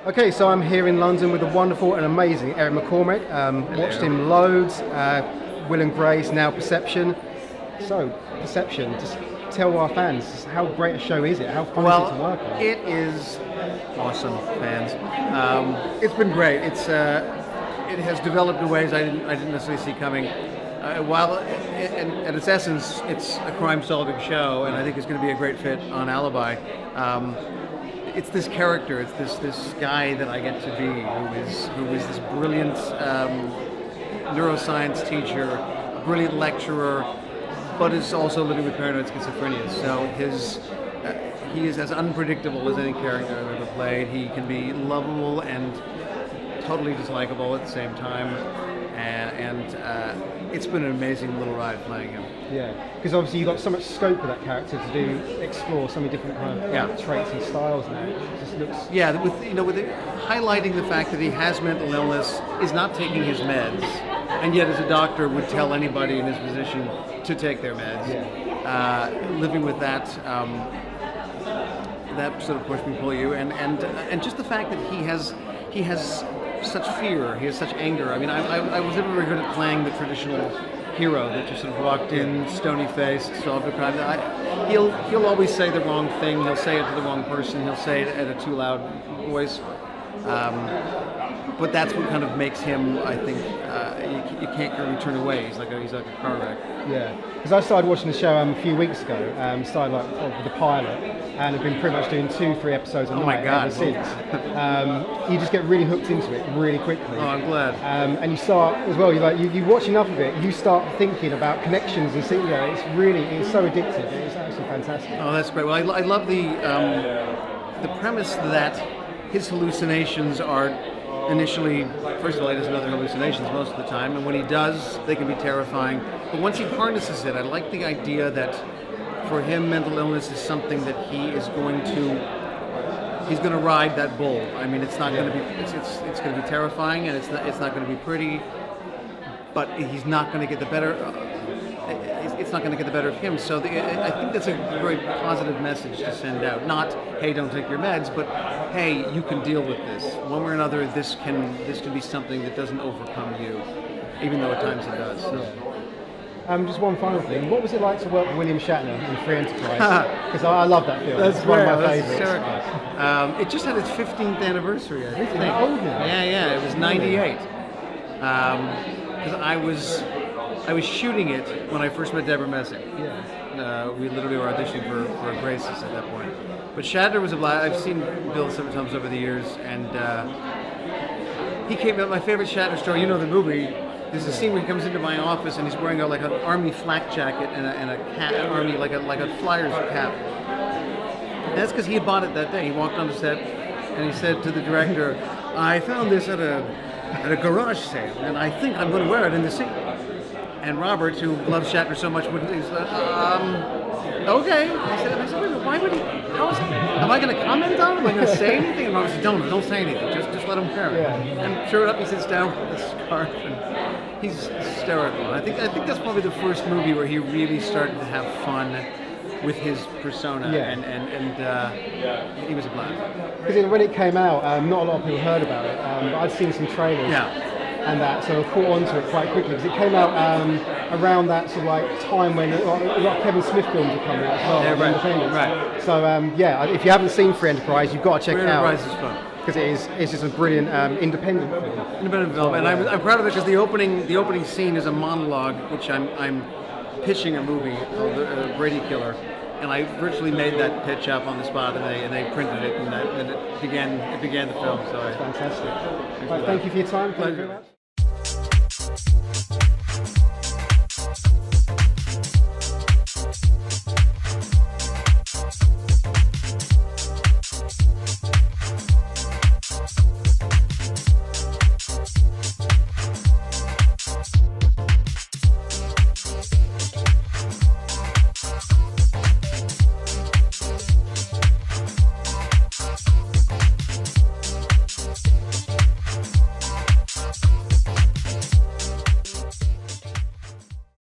Okay, so I'm here in London with the wonderful and amazing Eric McCormack. Watched him loads, Will and Grace, now Perception. So, Perception, just tell our fans, how great a show is it? How fun is it to work on? It is awesome, fans. It's been great. It has developed in ways I didn't necessarily see coming. While at its essence, it's a crime-solving show, and I think it's going to be a great fit on Alibi. It's this character, it's this guy that I get to be, who is this brilliant neuroscience teacher, a brilliant lecturer, but is also living with paranoid schizophrenia. So he is as unpredictable as any character I've ever played. He can be lovable and totally dislikable at the same time, and it's been an amazing little ride playing him. Yeah, because obviously you've got so much scope for that character to explore so many different kind of traits and styles now. It just looks... Yeah, with highlighting the fact that he has mental illness, is not taking his meds, and yet as a doctor would tell anybody in his position to take their meds. Yeah. Living with that, that sort of push me, pull you, and just the fact that he has such fear, he has such anger. I mean, I was never very good at playing the traditional hero that just sort of walked in, stony-faced, solved a crime. He'll always say the wrong thing. He'll say it to the wrong person. He'll say it at a too loud voice. But that's what kind of makes him, I think, you can't really turn away. He's like a car wreck. Yeah, because I started watching the show a few weeks ago. Started with the pilot, and have been pretty much doing 2-3 episodes a night ever since. You just get really hooked into it really quickly. Oh, I'm glad. And you start as well. You watch enough of it, you start thinking about connections and see. It's so addictive. It's actually fantastic. Oh, that's great. Well, I love the premise that his hallucinations are initially, first of all, he doesn't know they're hallucinations most of the time, and when he does, they can be terrifying. But once he harnesses it, I like the idea that for him, mental illness is something that he's going to ride that bull. I mean, it's not going to be, it's going to be terrifying, and it's not going to be pretty, but he's not going to get the better. It's not going to get the better of him. So I think that's a very positive message to send out. Not, hey, don't take your meds, but hey, you can deal with this. One way or another, this can be something that doesn't overcome you, even though at times it does. So. Yeah. Just one final thing. What was it like to work with William Shatner in Free Enterprise? Because I love that film. It's one of my favourites. It just had its 15th anniversary, I think. It's old now. Yeah. It was 98. Because I was shooting it when I first met Deborah Messing. Yeah. We literally were auditioning for Graces at that point. But Shatner was a blast. I've seen Bill several times over the years, and he came out. My favorite Shatner story, you know the movie. There's a scene where he comes into my office and he's wearing like an army flak jacket and a cap, like a Flyers cap. And that's because he had bought it that day. He walked on the set and he said to the director, "I found this at a garage sale, and I think I'm going to wear it in the scene." And Robert, who loves Shatner so much, wouldn't. He said, "Okay." I said, "Why would he? How is it? Am I going to comment on it? Am I going to say anything?" And Robert said, "Don't say anything. Just let him wear it." Yeah. And sure enough, he sits down with the scarf, and he's hysterical. I think that's probably the first movie where he really started to have fun with his persona, and he was a blast. Because when it came out, not a lot of people heard about it, but I'd seen some trailers. Yeah. And that, so I caught onto it quite quickly because it came out around that sort of like time when a lot of Kevin Smith films are coming out as well. Yeah, Independence. right. So if you haven't seen Free Enterprise, you've got to check it out. Free Enterprise is fun because it's just a brilliant independent film. Independent film, and I'm proud of it because the opening scene is a monologue, which I'm pitching a movie called Brady Killer. And I virtually made that pitch up on the spot, and they printed it, and it began the film. So fantastic. Thank you for your time. Thank you very much.